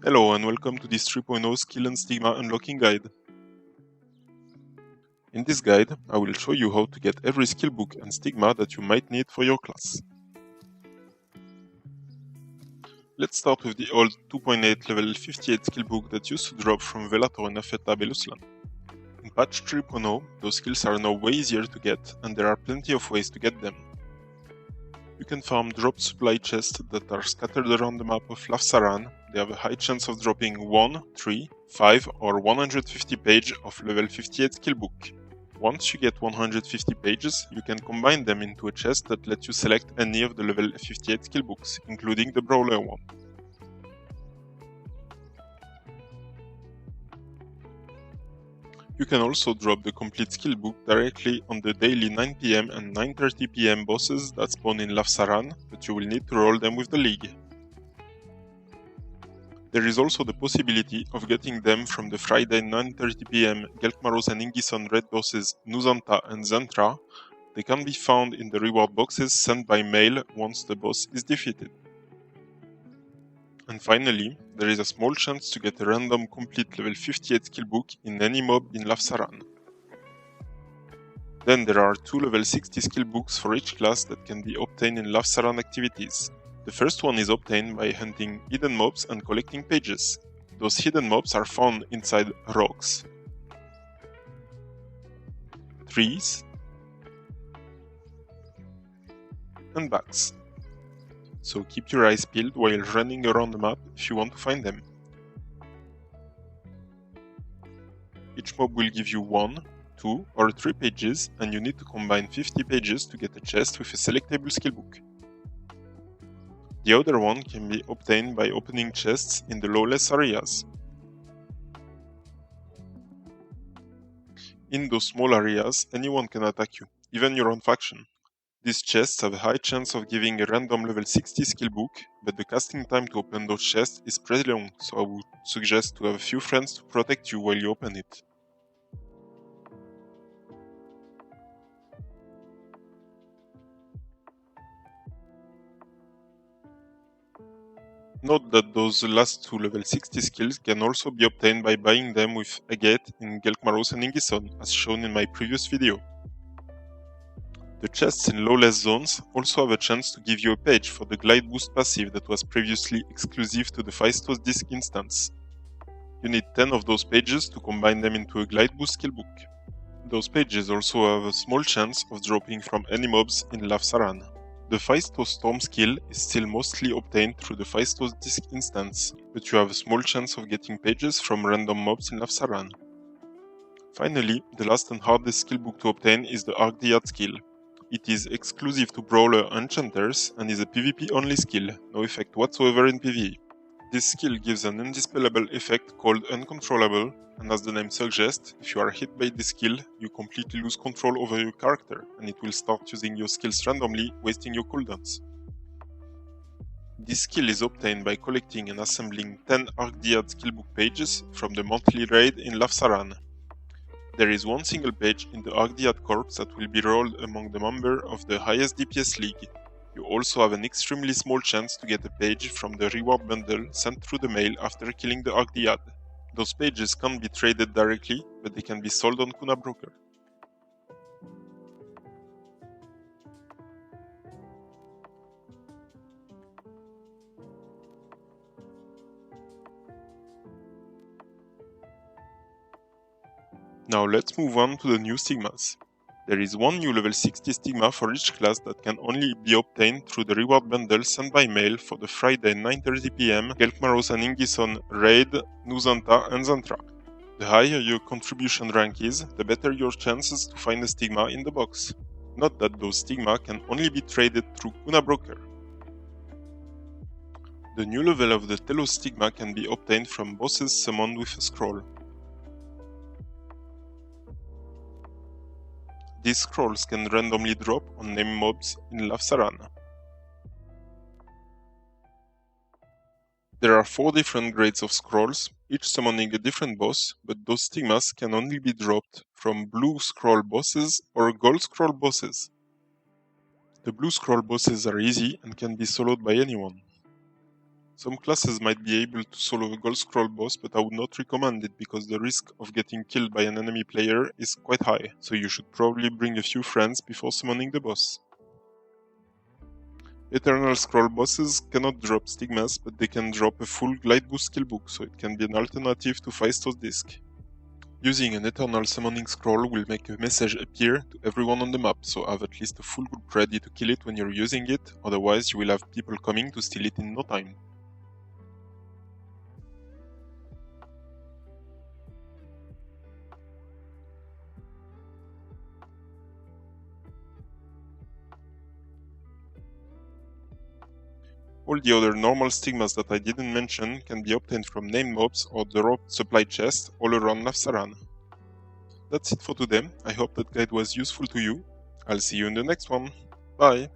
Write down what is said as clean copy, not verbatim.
Hello and welcome to this 3.0 Skill and Stigma Unlocking Guide. In this guide, I will show you how to get every skill book and stigma that you might need for your class. Let's start with the old 2.8 level 58 skill book that used to drop from Velator in Afeta Beluslan. In patch 3.0, those skills are now way easier to get and there are plenty of ways to get them. You can farm dropped supply chests that are scattered around the map of Lercer. They have a high chance of dropping 1, 3, 5 or 150 page of level 58 skill book. Once you get 150 pages, you can combine them into a chest that lets you select any of the level 58 skill books, including the Brawler one. You can also drop the complete skill book directly on the daily 9 PM and 9:30 PM bosses that spawn in Lercer, but you will need to roll them with the League. There is also the possibility of getting them from the Friday 9:30 PM Gelkmaros and Ingison raid bosses Nuzanta and Zentra. They can be found in the reward boxes sent by mail once the boss is defeated. And finally, there is a small chance to get a random complete level 58 skill book in any mob in Lercer. Then there are 2 level 60 skill books for each class that can be obtained in Lercer activities. The first one is obtained by hunting hidden mobs and collecting pages. Those hidden mobs are found inside rocks, trees, and bags. So keep your eyes peeled while running around the map if you want to find them. Each mob will give you 1, 2 or 3 pages and you need to combine 50 pages to get a chest with a selectable skill book. The other one can be obtained by opening chests in the lawless areas. In those small areas, anyone can attack you, even your own faction. These chests have a high chance of giving a random level 60 skill book, but the casting time to open those chests is pretty long, so I would suggest to have a few friends to protect you while you open it. Note that those last 2 level 60 skills can also be obtained by buying them with Agate in Gelkmaros and Ingison, as shown in my previous video. The chests in lawless zones also have a chance to give you a page for the glide boost passive that was previously exclusive to the Phaistos disc instance. You need 10 of those pages to combine them into a glide boost skill book. Those pages also have a small chance of dropping from any mobs in Lercer. The Phaistos Storm skill is still mostly obtained through the Phaistos disc instance, but you have a small chance of getting pages from random mobs in Lercer. Finally, the last and hardest skill book to obtain is the Arad Skill. It is exclusive to Brawler Enchanters and is a PvP only skill, no effect whatsoever in PvE. This skill gives an undispellable effect called Uncontrollable, and as the name suggests, if you are hit by this skill, you completely lose control over your character, and it will start using your skills randomly, wasting your cooldowns. This skill is obtained by collecting and assembling 10 Arad skill book pages from the monthly raid in Lercer. There is one single page in the Arad corps that will be rolled among the members of the highest DPS league. You also have an extremely small chance to get a page from the reward bundle sent through the mail after killing the Arad. Those pages can't be traded directly, but they can be sold on Kuna Broker. Now let's move on to the new stigmas. There is one new level 60 stigma for each class that can only be obtained through the reward bundle sent by mail for the Friday 9:30 PM Gelkmaros and Ingison raid, Nuzanta and Zentra. The higher your contribution rank is, the better your chances to find a stigma in the box. Note that those stigma can only be traded through Kuna Broker. The new level of the Telos stigma can be obtained from bosses summoned with a scroll. These scrolls can randomly drop on named mobs in Lercer. There are 4 different grades of scrolls, each summoning a different boss, but those stigmas can only be dropped from blue scroll bosses or gold scroll bosses. The blue scroll bosses are easy and can be soloed by anyone. Some classes might be able to solo a gold scroll boss, but I would not recommend it because the risk of getting killed by an enemy player is quite high, so you should probably bring a few friends before summoning the boss. Eternal Scroll bosses cannot drop stigmas, but they can drop a full glide boost skillbook, so it can be an alternative to Phaistos disc. Using an Eternal Summoning Scroll will make a message appear to everyone on the map, so have at least a full group ready to kill it when you're using it, otherwise you will have people coming to steal it in no time. All the other normal stigmas that I didn't mention can be obtained from named mobs or the roped supply chest all around Lafsaran. That's it for today. I hope that guide was useful to you. I'll see you in the next one. Bye!